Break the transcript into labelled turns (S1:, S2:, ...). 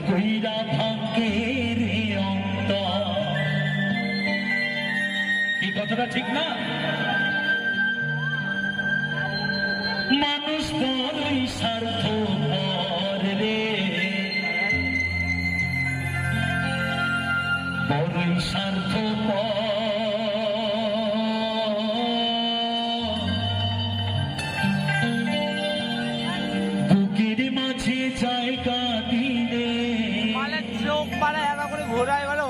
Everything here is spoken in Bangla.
S1: কইরা ভাঙ্গে রে অন্তর। এই কথাটা ঠিক না? মানুষ বড়ই স্বার্থপর রে, বড়ই স্বার্থপর। বুকের মাঝে জায়গা দিলে
S2: চোখ পাড়া একা করে ঘোরায় বলে